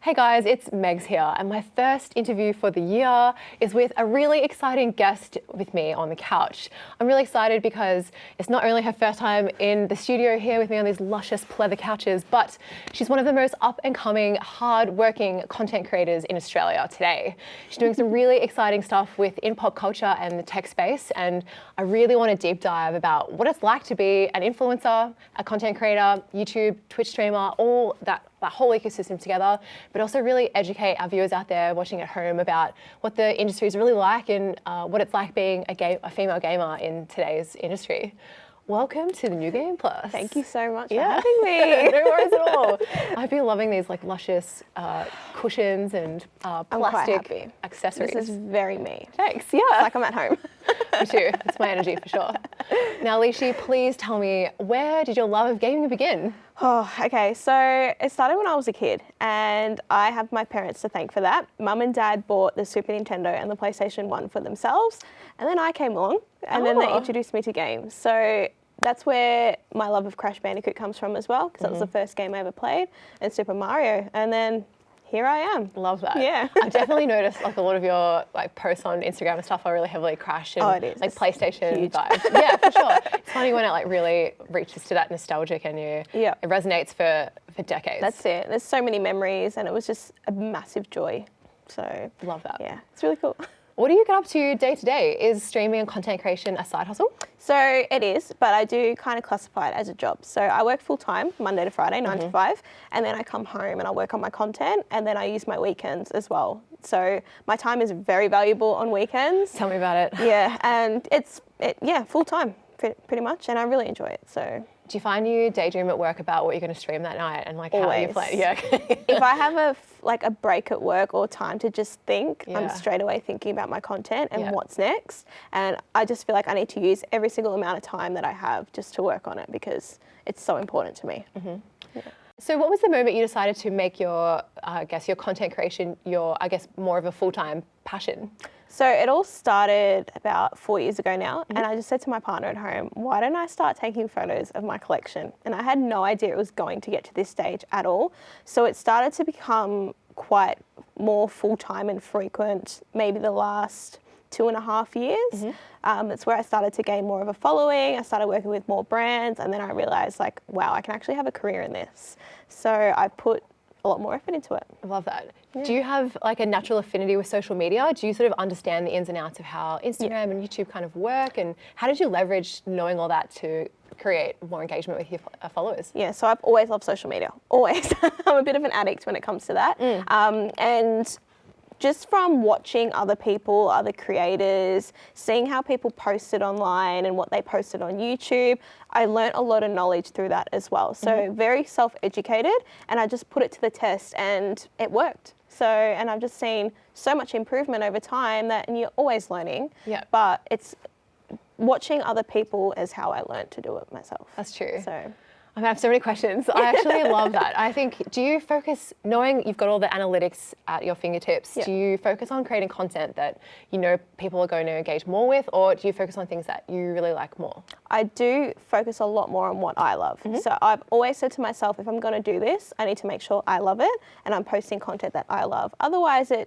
Hey guys, it's Megs here, and my first interview for the year is with a really exciting guest with me on the couch. I'm really excited because it's not only her first time in the studio here with me on these luscious pleather couches, but she's one of the most up and coming, hard-working content creators in Australia today. She's doing some really exciting stuff within pop culture and the tech space, and I really want to deep dive about what it's like to be an influencer, a content creator, YouTube, Twitch streamer, all that whole ecosystem together, but also really educate our viewers out there watching at home about what the industry is really like and what it's like being a female gamer in today's industry. Welcome to the New Game Plus. Thank you so much for having me. No worries at all. I've been loving these like luscious cushions and plastic accessories. This is very me. Thanks, yeah. It's like I'm at home. Me too, it's my energy for sure. Now Liessshy, please tell me, where did your love of gaming begin? Oh, okay, so it started when I was a kid and I have my parents to thank for that. Mum and Dad bought the Super Nintendo and the PlayStation 1 for themselves, and then I came along and then they introduced me to games. So that's where my love of Crash Bandicoot comes from as well, because that was the first game I ever played, and Super Mario, and then here I am. Love that. Yeah. I've definitely noticed like a lot of your like posts on Instagram and stuff are really heavily Crash and it is. like PlayStation Huge. vibes. Yeah, for sure. It's funny when it like really reaches to that nostalgic and it resonates for decades. That's it. There's so many memories and it was just a massive joy. So love that. Yeah, it's really cool. What do you get up to day to day? Is streaming and content creation a side hustle? So it is, but I do kind of classify it as a job. So I work full time, Monday to Friday, 9 to 5, and then I come home and I work on my content, and then I use my weekends as well. So my time is very valuable on weekends. Tell me about it. Yeah, and it's full time pretty much, and I really enjoy it. So. Do you find you daydream at work about what you're going to stream that night and like how you play? Yeah. If I have a break at work or time to just think, I'm straight away thinking about my content and what's next. And I just feel like I need to use every single amount of time that I have just to work on it because it's so important to me. Mm-hmm. Yeah. So what was the moment you decided to make your content creation more of a full-time passion? So it all started about 4 years ago now, and I just said to my partner at home, why don't I start taking photos of my collection? And I had no idea it was going to get to this stage at all. So it started to become quite more full-time and frequent, maybe the last 2.5 years. That's where I started to gain more of a following. I started working with more brands, and then I realized like, wow, I can actually have a career in this. So I put a lot more effort into it. I love that. Yeah. Do you have like a natural affinity with social media? Do you sort of understand the ins and outs of how Instagram and YouTube kind of work? And how did you leverage knowing all that to create more engagement with your followers? Yeah, so I've always loved social media, always. I'm a bit of an addict when it comes to that. And just from watching other people, other creators, seeing how people posted online and what they posted on YouTube, I learnt a lot of knowledge through that as well. So very self-educated, and I just put it to the test and it worked. So, and I've just seen so much improvement over time and you're always learning. Yeah. But it's watching other people is how I learnt to do it myself. That's true. So. I have so many questions. I actually love that. I think, do you focus, knowing you've got all the analytics at your fingertips, do you focus on creating content that you know people are going to engage more with, or do you focus on things that you really like more? I do focus a lot more on what I love. So I've always said to myself, if I'm going to do this, I need to make sure I love it and I'm posting content that I love. Otherwise, the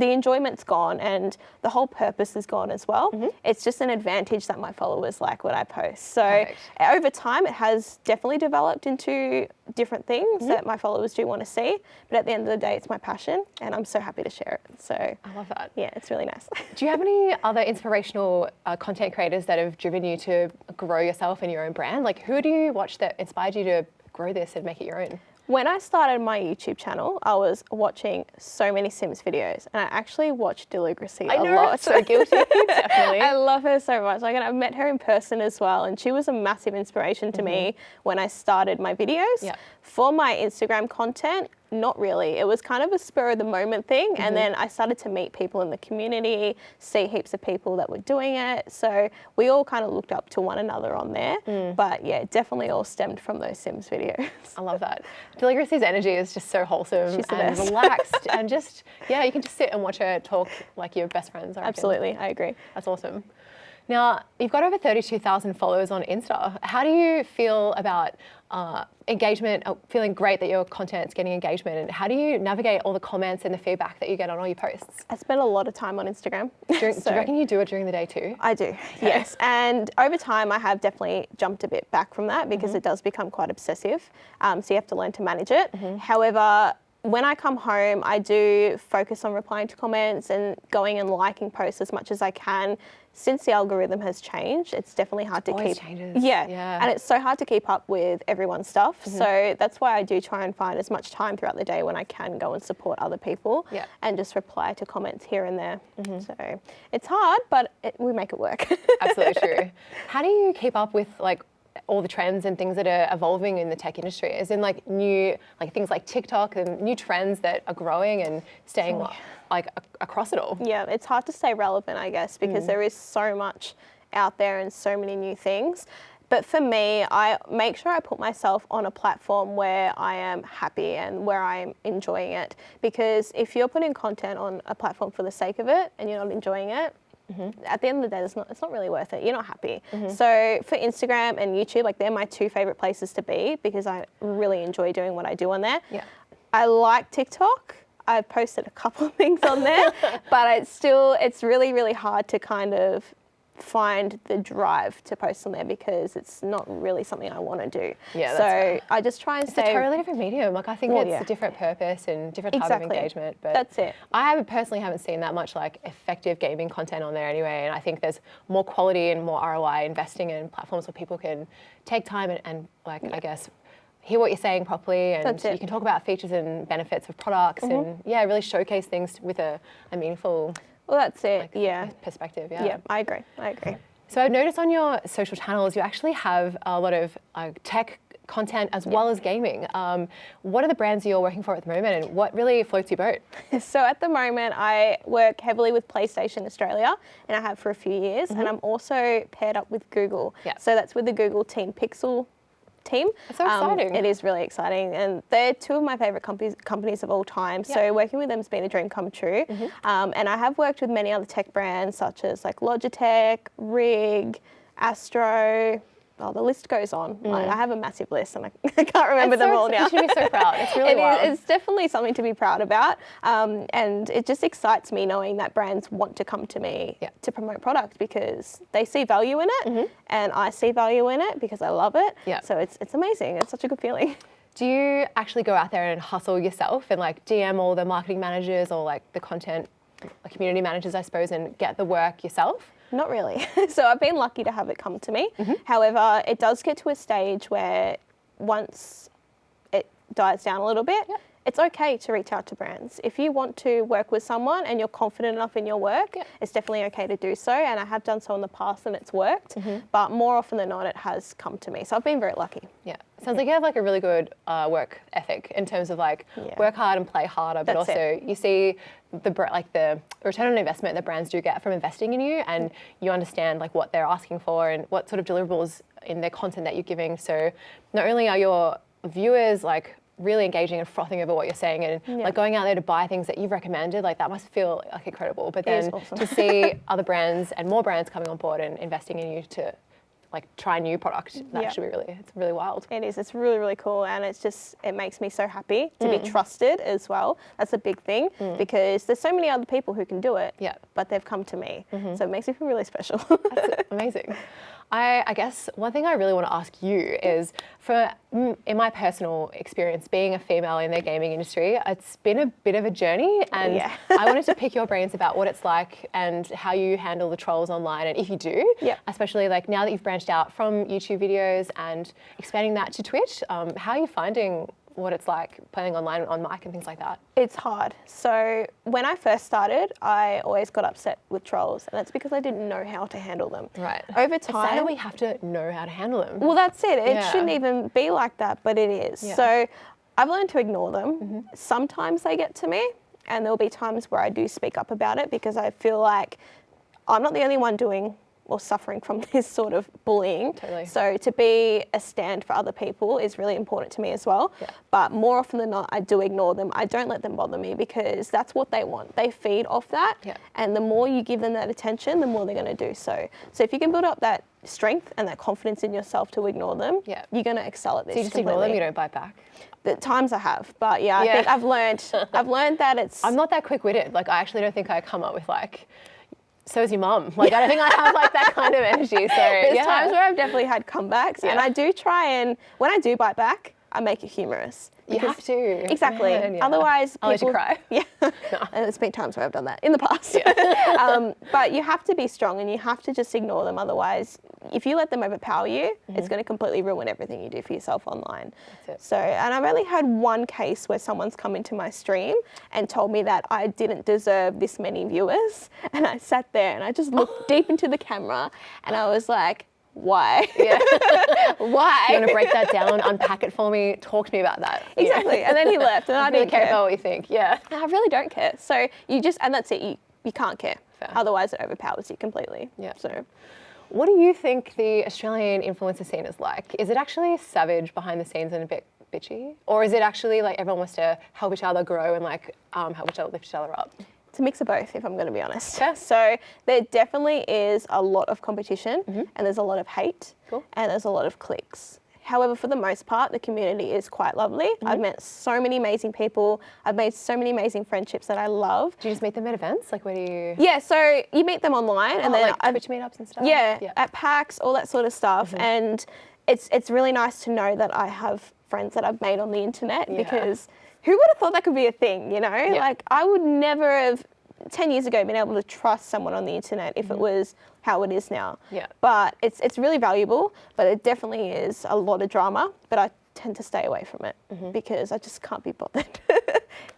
enjoyment's gone and the whole purpose is gone as well. It's just an advantage that my followers like what I post. So over time, it has definitely developed into different things that my followers do want to see. But at the end of the day, it's my passion and I'm so happy to share it. So I love that. Yeah, it's really nice. Do you have any other inspirational content creators that have driven you to grow yourself and your own brand? Like who do you watch that inspired you to grow this and make it your own? When I started my YouTube channel, I was watching so many Sims videos, and I actually watched Liessshy a lot. So guilty, definitely. I love her so much. Like, and I've met her in person as well, and she was a massive inspiration to me when I started my videos. Yeah. For my Instagram content, not really. It was kind of a spur of the moment thing, and then I started to meet people in the community, see heaps of people that were doing it. So we all kind of looked up to one another on there. But yeah, it definitely all stemmed from those Sims videos. I love that. Liesshy's energy is just so wholesome and relaxed, and just you can just sit and watch her talk like your best friends. Absolutely, I agree. That's awesome. Now, you've got over 32,000 followers on Insta. How do you feel about engagement, feeling great that your content's getting engagement, and how do you navigate all the comments and the feedback that you get on all your posts? I spend a lot of time on Instagram. Do you reckon you do it during the day too? I do, yes. And over time, I have definitely jumped a bit back from that because it does become quite obsessive. So you have to learn to manage it. However, when I come home, I do focus on replying to comments and going and liking posts as much as I can. Since the algorithm has changed, it's definitely hard to Always keep. changes. Yeah, and it's so hard to keep up with everyone's stuff. So that's why I do try and find as much time throughout the day when I can go and support other people and just reply to comments here and there. So it's hard, but we make it work. Absolutely true. How do you keep up with like all the trends and things that are evolving in the tech industry? As in like new, like things like TikTok and new trends that are growing and staying like across it all. Yeah, it's hard to stay relevant, I guess, because there is so much out there and so many new things. But for me, I make sure I put myself on a platform where I am happy and where I'm enjoying it. Because if you're putting content on a platform for the sake of it and you're not enjoying it, at the end of the day, it's not really worth it. You're not happy. So for Instagram and YouTube, like they're my two favorite places to be because I really enjoy doing what I do on there. Yeah. I like TikTok. I've posted a couple of things on there, but it's really, really hard to kind of find the drive to post on there because it's not really something I want to do. Yeah, that's so fair. I just try and It's a totally different medium. Like I think it's a different purpose and different type of engagement. But that's it. I personally haven't seen that much like effective gaming content on there anyway. And I think there's more quality and more ROI investing in platforms where people can take time and like I guess hear what you're saying properly, and you can talk about features and benefits of products and really showcase things with a meaningful that's it. perspective. Yeah, I agree. So I've noticed on your social channels you actually have a lot of tech content as well as gaming. What are the brands you're working for at the moment, and what really floats your boat? So at the moment I work heavily with PlayStation Australia, and I have for a few years, and I'm also paired up with Google. So that's with the Google Team Pixel team. That's so exciting. It is really exciting, and they're two of my favorite companies of all time. So working with them has been a dream come true. And I have worked with many other tech brands such as like Logitech, Rig, Astro. Oh, the list goes on. Like, I have a massive list and I can't remember them all now. You should be so proud. It's really wild. It's definitely something to be proud about. And it just excites me knowing that brands want to come to me to promote product because they see value in it and I see value in it because I love it. So it's amazing. It's such a good feeling. Do you actually go out there and hustle yourself and like DM all the marketing managers or like the content community managers, I suppose, and get the work yourself? Not really. So I've been lucky to have it come to me. However, it does get to a stage where once it dies down a little bit, it's okay to reach out to brands. If you want to work with someone and you're confident enough in your work, it's definitely okay to do so. And I have done so in the past and it's worked, but more often than not, it has come to me. So I've been very lucky. Yeah. Sounds like you have like a really good work ethic in terms of like work hard and play harder, but also you see the return on investment that brands do get from investing in you, and you understand like what they're asking for and what sort of deliverables in their content that you're giving. So not only are your viewers like really engaging and frothing over what you're saying and like going out there to buy things that you've recommended, like that must feel like incredible. But then to see other brands and more brands coming on board and investing in you to like try a new product, that should be it's really wild. It is, it's really, really cool, and it makes me so happy to be trusted as well. That's a big thing because there's so many other people who can do it, but they've come to me. So it makes me feel really special. That's amazing. I guess one thing I really want to ask you is, in my personal experience, being a female in the gaming industry, it's been a bit of a journey, and I wanted to pick your brains about what it's like and how you handle the trolls online, and if you do, especially like now that you've branched out from YouTube videos and expanding that to Twitch, how are you finding what it's like playing online on mic and things like that? It's hard. So when I first started, I always got upset with trolls, and that's because I didn't know how to handle them. Right. Over It's sad time, that we have to know how to handle them. well, that's it. It shouldn't even be like that, but it is. So I've learned to ignore them. Sometimes they get to me, and there'll be times where I do speak up about it because I feel like I'm not the only one doing or suffering from this sort of bullying. Totally. So to be a stand for other people is really important to me as well. Yeah. But more often than not, I do ignore them. I don't let them bother me because that's what they want. They feed off that. Yeah. And the more you give them that attention, the more they're going to do so. So if you can build up that strength and that confidence in yourself to ignore them, Yeah. you're going to excel at this. So you just completely. ignore them, you don't bite back? The times I have, but yeah, I think I've learned that it's... I'm not that quick-witted. Like, I actually don't think I come up with like, so's your mum. Like, I don't think I have like that kind of energy. So There's times where I've definitely had comebacks, and I do try and, when I do bite back, I make it humorous. You have to. Exactly. Man, yeah. Otherwise, I'll let you cry. Yeah. There's been times where I've done that in the past. But you have to be strong and you have to just ignore them. Otherwise, if you let them overpower you, it's going to completely ruin everything you do for yourself online. That's it. So, and I've only had one case where someone's come into my stream and told me that I didn't deserve this many viewers. And I sat there and I just looked deep into the camera and I was like, why? Yeah. Why? You want to break that down, unpack it for me, talk to me about that. Exactly. Yeah. And then he left and I really didn't care care. about what you think. Yeah. I really don't care. So you just, and that's it. You can't care. Fair. Otherwise it overpowers you completely. Yeah. So What do you think the Australian influencer scene is like? Is it actually savage behind the scenes and a bit bitchy? Or is it actually like everyone wants to help each other grow and like help each other lift each other up? it's a mix of both, if I'm going to be honest. Okay. So there definitely is a lot of competition and there's a lot of hate and there's a lot of cliques. However, for the most part, the community is quite lovely. I've met so many amazing people. I've made so many amazing friendships that I love. Do you just meet them at events? Like, where do you? Yeah, so you meet them online and then like Twitch meetups and stuff? Yeah, at PAX, all that sort of stuff. And it's really nice to know that I have friends that I've made on the internet because who would have thought that could be a thing, you know? Like, I would never have, 10 years ago, been able to trust someone on the internet if it was how it is now. Yeah. But it's really valuable, but it definitely is a lot of drama, but I tend to stay away from it because I just can't be bothered.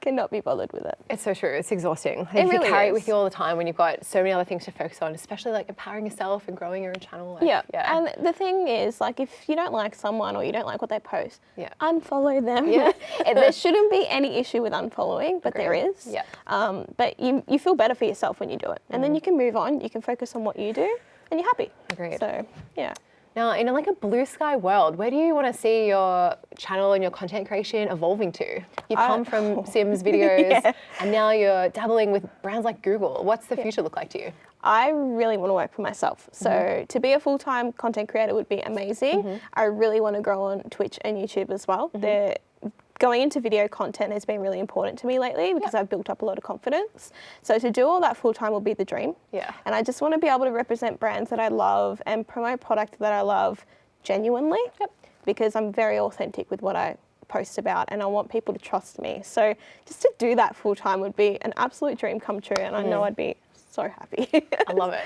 Cannot be bothered with it. It's so true. It's exhausting. I think you really carry it is. with you all the time when you've got so many other things to focus on, especially like empowering yourself and growing your own channel. Like, And the thing is, like, if you don't like someone or you don't like what they post, unfollow them. Yeah. And there shouldn't be any issue with unfollowing, but there is. Yeah. But you feel better for yourself when you do it. And then you can move on, you can focus on what you do, and you're happy. Agreed. So, yeah. Now, in like a blue sky world, where do you want to see your channel and your content creation evolving to? You've come from Sims videos and now you're dabbling with brands like Google. What's the future look like to you? I really want to work for myself. So to be a full-time content creator would be amazing. I really want to grow on Twitch and YouTube as well. Going into video content has been really important to me lately because I've built up a lot of confidence. So to do all that full-time will be the dream. Yeah. And I just want to be able to represent brands that I love and promote product that I love genuinely because I'm very authentic with what I post about and I want people to trust me. So just to do that full-time would be an absolute dream come true and I know I'd be so happy. I love it.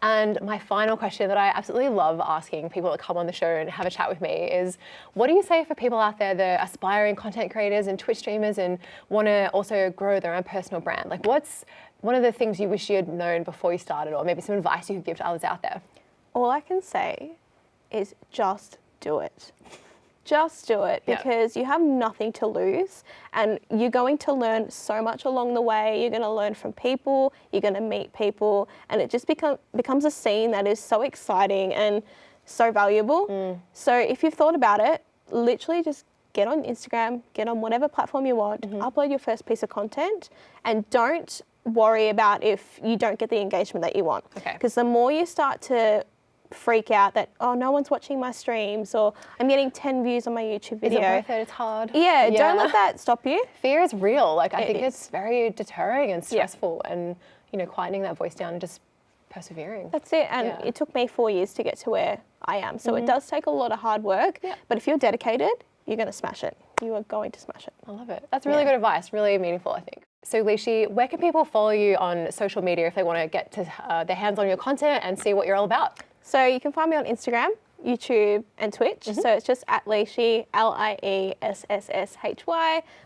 And my final question that I absolutely love asking people that come on the show and have a chat with me is, what do you say for people out there that are aspiring content creators and Twitch streamers and want to also grow their own personal brand? Like, what's one of the things you wish you had known before you started, or maybe some advice you could give to others out there? All I can say is just do it. Just do it because you have nothing to lose and you're going to learn so much along the way. You're going to learn from people, you're going to meet people, and it just becomes a scene that is so exciting and so valuable. So if you've thought about it, literally just get on Instagram, get on whatever platform you want, upload your first piece of content and don't worry about if you don't get the engagement that you want. Because the more you start to freak out that, oh, no one's watching my streams or I'm getting 10 views on my YouTube video. Is it worth it? It's hard. Yeah, don't let that stop you. Fear is real. Like, I think it's very deterring and stressful and, you know, quietening that voice down and just persevering. That's it. And it took me 4 years to get to where I am. So it does take a lot of hard work, but if you're dedicated, you're going to smash it. You are going to smash it. I love it. That's really good advice. Really meaningful, I think. So Liessshy, where can people follow you on social media if they want to get to their hands on your content and see what you're all about? So you can find me on Instagram, YouTube and Twitch. So it's just at Liessshy, Liessshy.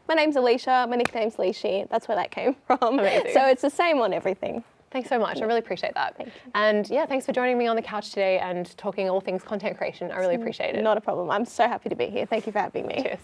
My name's Alicia, my nickname's Liessshy. That's where that came from. Amazing. So it's the same on everything. Thanks so much. I really appreciate that. Thank you. And yeah, thanks for joining me on the couch today and talking all things content creation. I really appreciate it. Not a problem. I'm so happy to be here. Thank you for having me. Cheers.